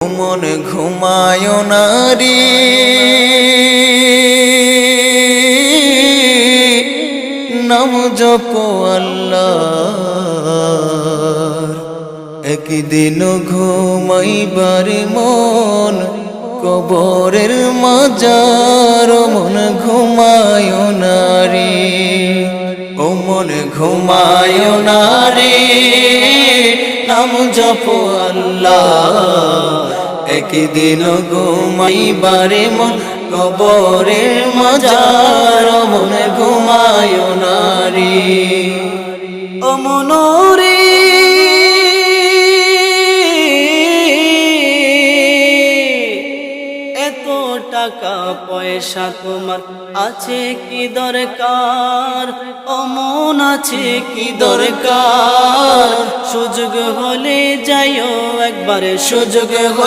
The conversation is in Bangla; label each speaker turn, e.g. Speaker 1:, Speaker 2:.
Speaker 1: মন ঘুমায় না রে, নাম জপ আল্লাহর। একদিন ঘুমাইবার মন কবরের মাজার, মন ঘুমায় না রে, ও মন ঘুমায় না রে, নাম জপ আল্লাহ। একদিন ঘুমাইবারে মন কবরের মাজার, মন ঘুমায় না রে, ও মন রে। এত টাকা পয়সা তোমার আছে কি দরকার, ও মন আছে কি দরকার? সুযোগ হলে যাইও একবারে, সুযোগ হই